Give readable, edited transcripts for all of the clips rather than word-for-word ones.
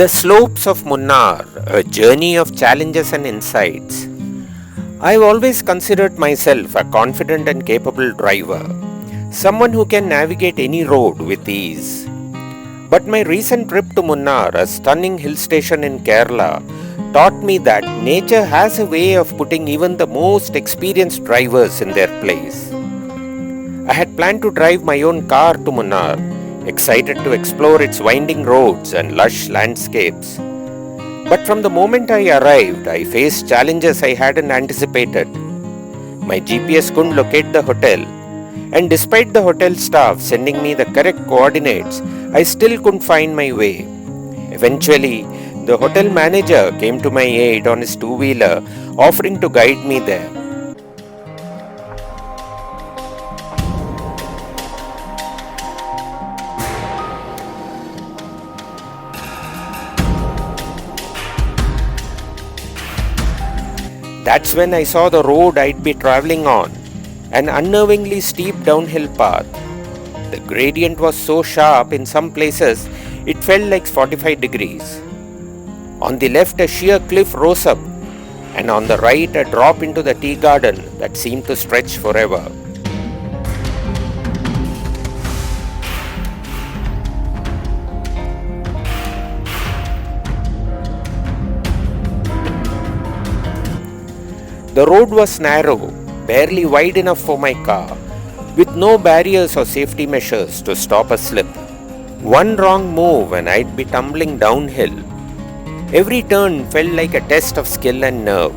The slopes of Munnar, a journey of challenges and insights. I've always considered myself a confident and capable driver, someone who can navigate any road with ease. But my recent trip to Munnar, a stunning hill station in Kerala, taught me that nature has a way of putting even the most experienced drivers in their place. I had planned to drive my own car to Munnar, excited to explore its winding roads and lush landscapes. But from the moment I arrived, I faced challenges I hadn't anticipated. My GPS couldn't locate the hotel, and despite the hotel staff sending me the correct coordinates, I still couldn't find my way. Eventually, the hotel manager came to my aid on his two-wheeler, offering to guide me there. That's when I saw the road I'd be traveling on, an unnervingly steep downhill path. The gradient was so sharp in some places it felt like 45 degrees. On the left a sheer cliff rose up, and on the right a drop into the tea garden that seemed to stretch forever. The road was narrow, barely wide enough for my car, with no barriers or safety measures to stop a slip. One wrong move and I'd be tumbling downhill. Every turn felt like a test of skill and nerve.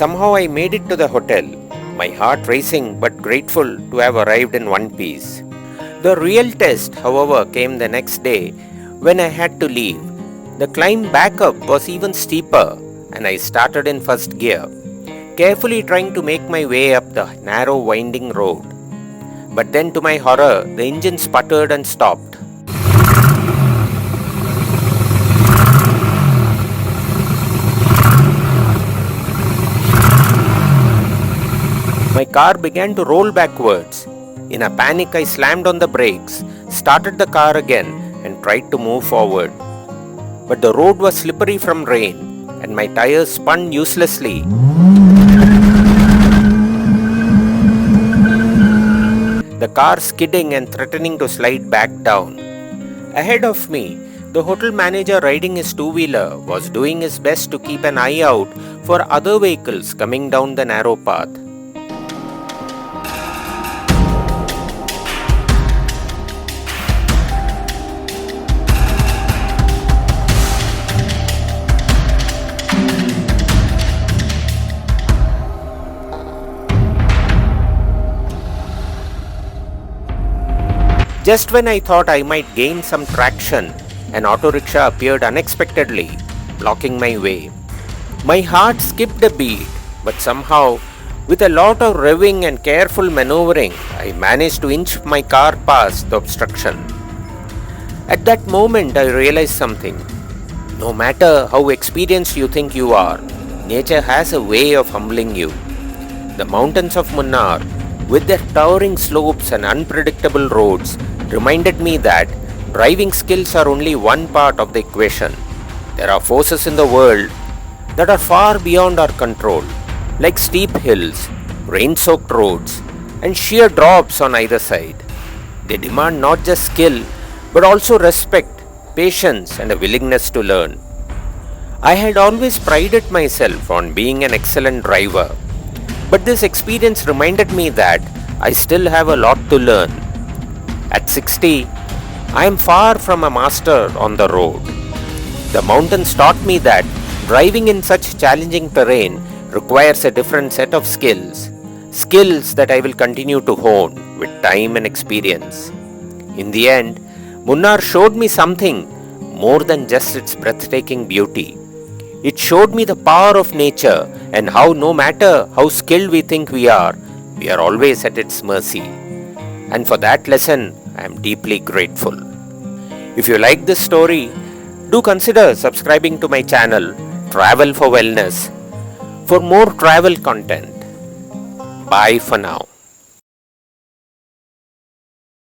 Somehow I made it to the hotel, my heart racing but grateful to have arrived in one piece. The real test, however, came the next day when I had to leave. The climb back up was even steeper and I started in first gear, carefully trying to make my way up the narrow winding road. But then to my horror, the engine sputtered and stopped. My car began to roll backwards. In a panic, I slammed on the brakes, started the car again, and tried to move forward. But the road was slippery from rain, and my tires spun uselessly. The car skidding and threatening to slide back down. Ahead of me, the hotel manager riding his two-wheeler was doing his best to keep an eye out for other vehicles coming down the narrow path. Just when I thought I might gain some traction, an auto rickshaw appeared unexpectedly, blocking my way. My heart skipped a beat, but somehow, with a lot of revving and careful maneuvering, I managed to inch my car past the obstruction. At that moment, I realized something. No matter how experienced you think you are, nature has a way of humbling you. The mountains of Munnar, with their towering slopes and unpredictable roads, reminded me that driving skills are only one part of the equation. There are forces in the world that are far beyond our control, like steep hills, rain-soaked roads, and sheer drops on either side. They demand not just skill, but also respect, patience, and a willingness to learn. I had always prided myself on being an excellent driver, but this experience reminded me that I still have a lot to learn. At 60, I am far from a master on the road. The mountains taught me that Driving in such challenging terrain requires a different set of skills that I will continue to hone with time and experience. In the end, Munnar showed me something more than just its breathtaking beauty. It showed me the power of nature and how no matter how skilled we think we are always at its mercy. And for that lesson, I am deeply grateful. If you like this story, do consider subscribing to my channel, Travel for Wellness, for more travel content. Bye for now.